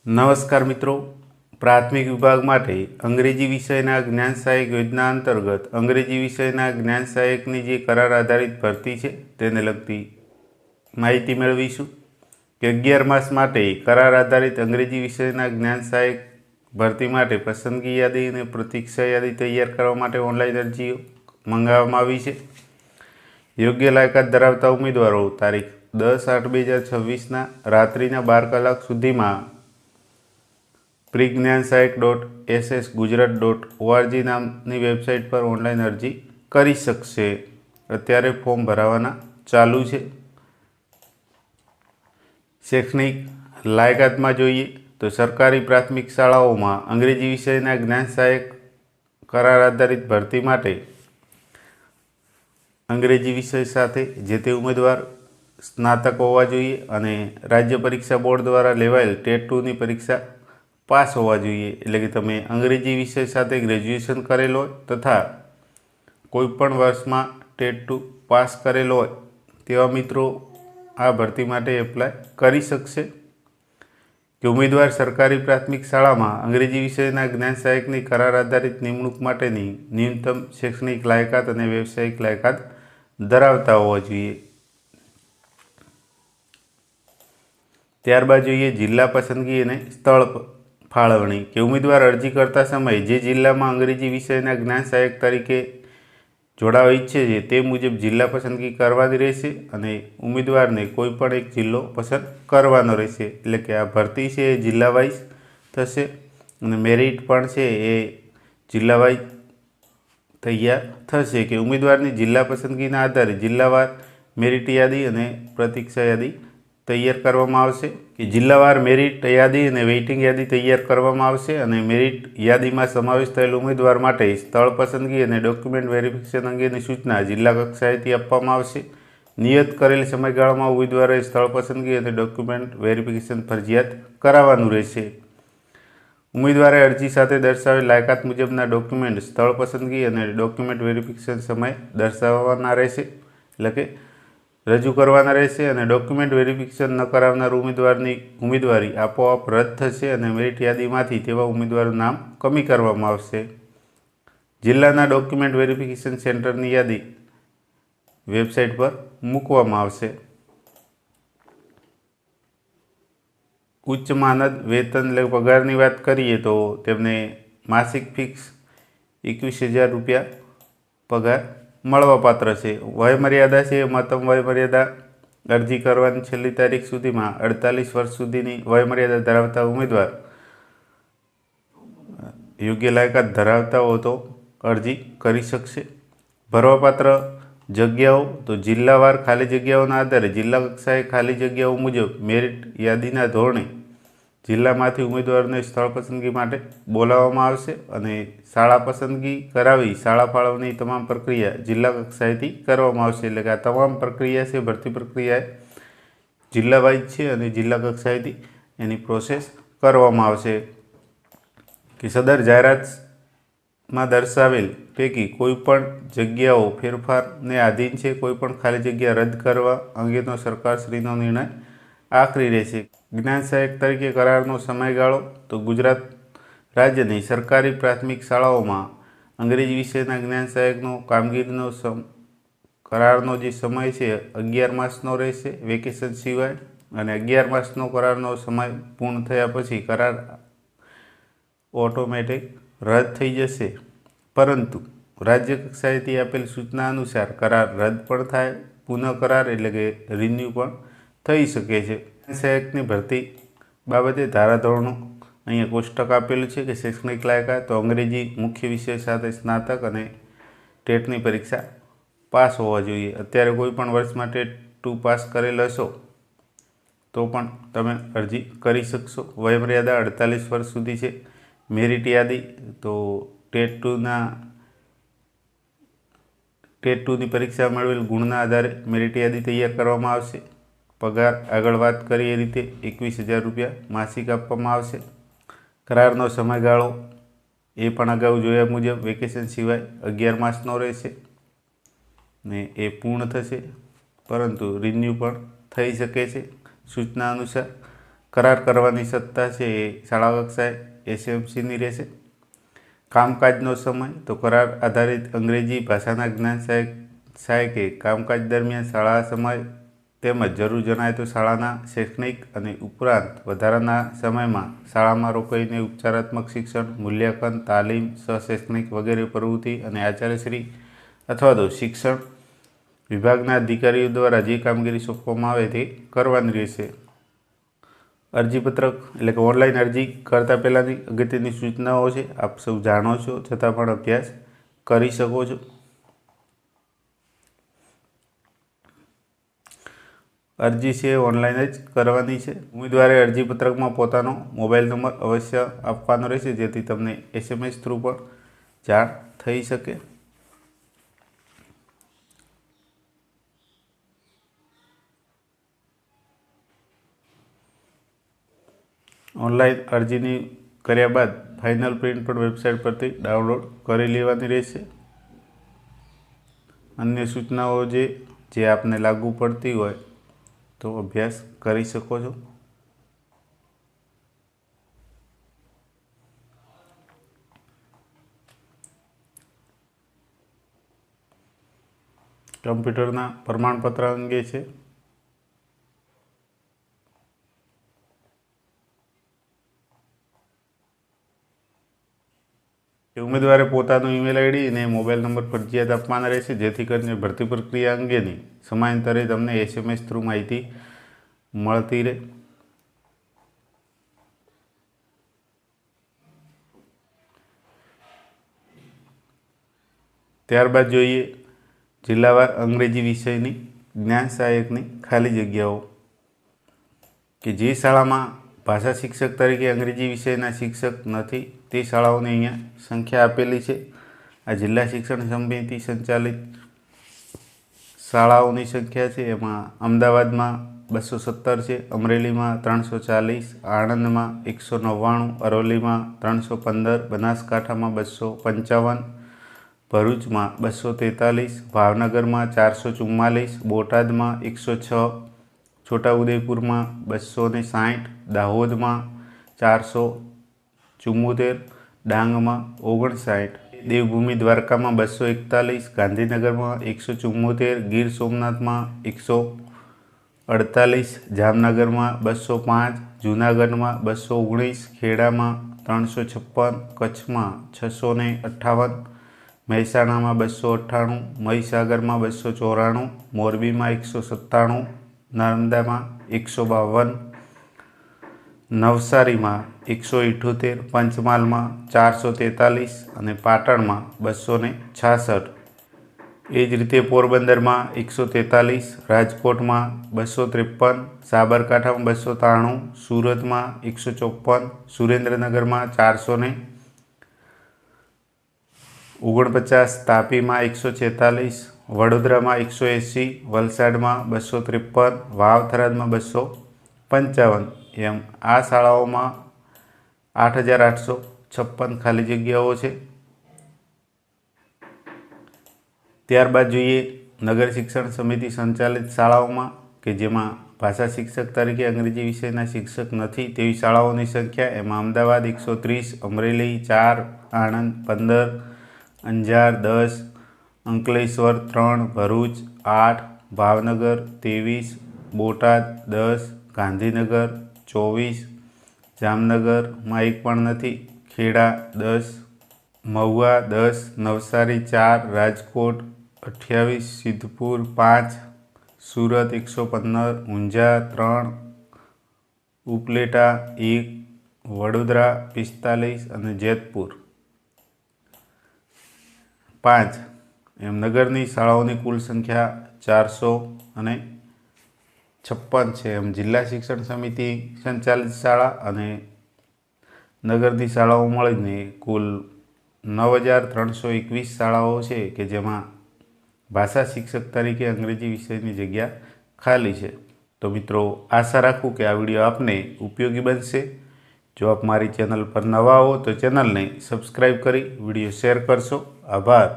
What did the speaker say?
નમસ્કાર મિત્રો, પ્રાથમિક વિભાગ માટે અંગ્રેજી વિષયના જ્ઞાન સહાયક યોજના અંતર્ગત અંગ્રેજી વિષયના જ્ઞાન સહાયકની જે કરાર આધારિત ભરતી છે તેને લગતી માહિતી મેળવીશું કે 11 માસ માટે કરાર આધારિત અંગ્રેજી વિષયના જ્ઞાન સહાયક ભરતી માટે પસંદગી યાદી અને પ્રતીક્ષા યાદી તૈયાર કરવા માટે ઓનલાઈન અરજીઓ મંગાવવામાં આવી છે। યોગ્ય લાયકાત ધરાવતા ઉમેદવારો તારીખ 10/8/2026ના રાત્રિના 12 કલાક સુધીમાં pregnansayak.ssgujarat.org નામની વેબસાઇટ પર ઓનલાઈન અરજી કરી શકશે। અત્યારે ફોર્મ ભરાવાના ચાલુ છે। શૈક્ષણિક લાયકાતમાં જોઈએ તો સરકારી પ્રાથમિક શાળાઓમાં અંગ્રેજી વિષયના જ્ઞાન સહાયક કરાર આધારિત ભરતી માટે અંગ્રેજી વિષય સાથે જે તે ઉમેદવાર સ્નાતક હોવા જોઈએ અને રાજ્ય પરીક્ષા બોર્ડ દ્વારા લેવાયેલ ટેટ 2ની પરીક્ષા પાસ હોવા જોઈએ। એટલે કે તમે અંગ્રેજી વિષય સાથે ગ્રેજ્યુએશન કરેલો હોય તથા કોઈપણ વર્ષમાં ટેટ 2 પાસ કરેલો હોય તેવા મિત્રો આ ભરતી માટે એપ્લાય કરી શકશે। કે ઉમેદવાર સરકારી પ્રાથમિક શાળામાં અંગ્રેજી વિષયના જ્ઞાન સહાયકની કરાર આધારિત નિમણૂક માટેની ન્યૂનતમ શૈક્ષણિક લાયકાત અને વ્યવસાયિક લાયકાત ધરાવતા હોવા જોઈએ। ત્યારબાદ જોઈએ જિલ્લા પસંદગી અને સ્થળ ફાળવણી કે ઉમેદવાર અરજી કરતા સમયે જે જિલ્લામાં અંગ્રેજી વિષયના જ્ઞાન સહાયક તરીકે જોડાવા ઈચ્છે છે તે મુજબ જિલ્લા પસંદગી કરવાની રહેશે અને ઉમેદવારને કોઈ પણ એક જિલ્લો પસંદ કરવાનો રહેશે। એટલે કે આ ભરતી છે એ જિલ્લા વાઇઝ થશે અને મેરિટ પણ છે એ જિલ્લા વાઇઝ તૈયાર થશે। કે ઉમેદવારની જિલ્લા પસંદગીના આધારે જિલ્લાવાર મેરિટ યાદી અને પ્રતીક્ષા યાદી તૈયાર કરવામાં આવશે। કે જિલ્લાવાર મેરિટ યાદી અને વેઇટિંગ યાદી તૈયાર કરવામાં આવશે અને મેરિટ યાદીમાં સમાવેશ થયેલ ઉમેદવાર માટે સ્થળ પસંદગી અને ડોક્યુમેન્ટ વેરિફિકેશન અંગેની સૂચના જિલ્લા કક્ષાએથી આપવામાં આવશે। નિયત કરેલ સમયગાળામાં ઉમેદવારોએ સ્થળ પસંદગી અને ડોક્યુમેન્ટ વેરિફિકેશન ફરજિયાત કરાવવાનું રહેશે। ઉમેદવારે અરજી સાથે દર્શાવેલ લાયકાત મુજબના ડોક્યુમેન્ટ સ્થળ પસંદગી અને ડોક્યુમેન્ટ વેરિફિકેશન સમયે દર્શાવવાના રહેશે, એટલે કે રજૂ કરવાના રહેશે અને ડોક્યુમેન્ટ વેરિફિકેશન ન કરાવનાર ઉમેદવારની ઉમેદવારી આપોઆપ રદ થશે અને મેરિટ યાદીમાંથી તેવા ઉમેદવારનું નામ કમી કરવામાં આવશે। જિલ્લાના ડોક્યુમેન્ટ વેરિફિકેશન સેન્ટરની યાદી વેબસાઇટ પર મૂકવામાં આવશે। ઉચ્ચ માનદ વેતન એટલે પગારની વાત કરીએ તો તેમને માસિક ફિક્સ 21,000 રૂપિયા પગાર મળવાપાત્ર છે। વયમર્યાદા છે મહત્તમ વયમર્યાદા અરજી કરવાની છેલ્લી તારીખ સુધીમાં 48 વર્ષ સુધીની વયમર્યાદા ધરાવતા ઉમેદવાર યોગ્ય લાયકાત ધરાવતા હો તો અરજી કરી શકશે। ભરવાપાત્ર જગ્યાઓ તો જિલ્લાવાર ખાલી જગ્યાઓના આધારે જિલ્લા કક્ષાએ ખાલી જગ્યાઓ મુજબ મેરિટ યાદીના ધોરણે જિલ્લામાંથી ઉમેદવારોને સ્થળ પસંદગી માટે બોલાવવામાં આવશે અને શાળા પસંદગી કરાવી શાળા ફાળવણી તમામ પ્રક્રિયા જિલ્લા કક્ષાએથી કરવામાં આવશે। એટલે કે આ તમામ પ્રક્રિયા છે ભરતી પ્રક્રિયા જિલ્લા વાઇઝ છે અને જિલ્લા કક્ષાએથી એની પ્રોસેસ કરવામાં આવશે। કે સદર જાહેરાતમાં દર્શાવેલ પૈકી કોઈપણ જગ્યાઓ ફેરફારને આધીન છે। કોઈપણ ખાલી જગ્યા રદ કરવા અંગેનો સરકારશ્રીનો નિર્ણય આખરી રહેશે। જ્ઞાન સહાયક તરીકે કરારનો સમયગાળો તો ગુજરાત રાજ્યની સરકારી પ્રાથમિક શાળાઓમાં અંગ્રેજી વિષયના જ્ઞાન સહાયકનો કામગીરીનો કરારનો જે સમય છે 11 માસનો રહેશે વેકેશન સિવાય અને 11 માસનો કરારનો સમય પૂર્ણ થયા પછી કરાર ઓટોમેટિક રદ થઈ જશે, પરંતુ રાજ્ય કક્ષાએથી આપેલ સૂચના અનુસાર કરાર રદ પણ થાય, પુનઃ કરાર એટલે કે રિન્યૂ પણ થઈ શકે છે। સહાયકની ભરતી બાબતે ધારાધોરણો અહીંયા કોષ્ટક આપેલું છે કે શૈક્ષણિક લાયકાત તો અંગ્રેજી મુખ્ય વિષય સાથે સ્નાતક અને ટેટની પરીક્ષા પાસ હોવા જોઈએ। અત્યારે કોઈ પણ વર્ષમાં ટેટ 2 પાસ કરેલ હશો તો પણ તમે અરજી કરી શકશો। વયમર્યાદા 48 વર્ષ સુધી છે। મેરિટ યાદી તો ટેટ 2ની પરીક્ષા મેળવેલ ગુણના આધારે મેરિટ યાદી તૈયાર કરવામાં આવશે। પગાર આગળ વાત કરી એ રીતે 21,000 રૂપિયા માસિક આપવામાં આવશે। કરારનો સમયગાળો એ પણ અગાઉ જોયા મુજબ વેકેશન સિવાય 11 માસનો રહેશે ને એ પૂર્ણ થશે, પરંતુ રિન્યૂ પણ થઈ શકે છે સૂચના અનુસાર। કરાર કરવાની સત્તા છે એ શાળા કક્ષાએ એસએમસીની રહેશે। કામકાજનો સમય તો કરાર આધારિત અંગ્રેજી ભાષાના જ્ઞાન સહાયકે કામકાજ દરમિયાન શાળા સમય તેમજ જરૂર જણાય તો શાળાના શૈક્ષણિક અને ઉપરાંત વધારાના સમયમાં શાળામાં રોકાઈને ઉપચારાત્મક શિક્ષણ, મૂલ્યાંકન, તાલીમ, સહશૈક્ષણિક વગેરે પ્રવૃત્તિ અને આચાર્યશ્રી અથવા તો શિક્ષણ વિભાગના અધિકારીઓ દ્વારા જે કામગીરી સોંપવામાં આવે તે કરવાની રહેશે। અરજીપત્રક એટલે કે ઓનલાઈન અરજી કરતા પહેલાંની અગત્યની સૂચનાઓ છે, આપ સૌ જાણો છો છતાં પણ અભ્યાસ કરી શકો છો। અરજી છે ઓનલાઈન જ કરવાની છે। ઉમેદવારે અરજીપત્રકમાં પોતાનો મોબાઈલ નંબર અવશ્ય આપવાનો રહેશે, જેથી તમને SMS થ્રુ પણ જાણ થઈ શકે। ઓનલાઈન અરજીની કર્યા બાદ ફાઇનલ પ્રિન્ટ પણ વેબસાઇટ પરથી ડાઉનલોડ કરી લેવાની રહેશે। અન્ય સૂચનાઓ જે આપને લાગુ પડતી હોય તો અભ્યાસ કરી શકો છો। કમ્પ્યુટરના પ્રમાણપત્ર અંગે છે। ઉમેદવારે પોતાનું ઈમેલ આઈડી અને મોબાઈલ નંબર ફરજિયાત આપવાના રહેશે, જેથી કરીને ભરતી પ્રક્રિયા અંગેની સમયાંતરે તમને SMS થ્રુ માહિતી મળતી રહે। ત્યારબાદ જોઈએ જિલ્લાવાર અંગ્રેજી વિષયની જ્ઞાન સહાયકની ખાલી જગ્યાઓ, કે જે શાળામાં ભાષા શિક્ષક તરીકે અંગ્રેજી વિષયના શિક્ષક નથી તે શાળાઓની અહીંયા સંખ્યા આપેલી છે। આ જિલ્લા શિક્ષણ સમિતિ સંચાલિત શાળાઓની સંખ્યા છે। એમાં અમદાવાદમાં 217 છે, અમરેલીમાં 340, આણંદમાં 199, અરવલ્લીમાં 315, બનાસકાંઠામાં 255, ભરૂચમાં 243, ભાવનગરમાં 444, બોટાદમાં 106, છોટાઉદેપુરમાં 260, દાહોદમાં 474, ડાંગમાં 59, દેવભૂમિ દ્વારકામાં 241, ગાંધીનગરમાં 174, ગીર સોમનાથમાં 148, જામનગરમાં 205, જૂનાગઢમાં 219, ખેડામાં 356, કચ્છમાં 658, મહેસાણામાં 298, મહીસાગરમાં 294, મોરબીમાં 197, નર્મદામાં 152, નવસારીમાં 178, પંચમહાલમાં 443 અને પાટણમાં 266। એ જ રીતે પોરબંદરમાં 143, રાજકોટમાં 253, સાબરકાંઠામાં 293, સુરતમાં 154, સુરેન્દ્રનગરમાં 449, તાપીમાં 146, વડોદરામાં 180, વલસાડમાં 253, વાવ થરાદમાં 255। એમ આ શાળાઓમાં 8,856 ખાલી જગ્યાઓ છે। ત્યારબાદ જોઈએ નગર શિક્ષણ સમિતિ સંચાલિત શાળાઓમાં, કે જેમાં ભાષા શિક્ષક તરીકે અંગ્રેજી વિષયના શિક્ષક નથી તેવી શાળાઓની સંખ્યા। એમાં અમદાવાદ 130, અમરેલી 4, આણંદ 15, અંજાર 10, અંકલેશ્વર 3, ભરૂચ 8, ભાવનગર 23, બોટાદ 10, ગાંધીનગર 24, જામનગરમાં 1 પણ નથી, ખેડા 10, મહુવા 10, નવસારી 4, રાજકોટ 28, સિદ્ધપુર 5, સુરત 115, ઊંઝા 3, ઉપલેટા 1, વડોદરા 45 અને જેતપુર 5। એમ નગરની શાળાઓની કુલ સંખ્યા 456 છે। એમ જિલ્લા શિક્ષણ સમિતિ સંચાલિત શાળા અને નગરની શાળાઓ મળીને કુલ 9,321 શાળાઓ છે, કે જેમાં ભાષા શિક્ષક તરીકે અંગ્રેજી વિષયની જગ્યા ખાલી છે। તો મિત્રો, આશા રાખું કે આ વિડીયો આપને ઉપયોગી બનશે। જો આપ મારી ચેનલ પર નવા હો તો ચેનલને સબસ્ક્રાઈબ કરી વિડીયો શેર કરશો। આભાર।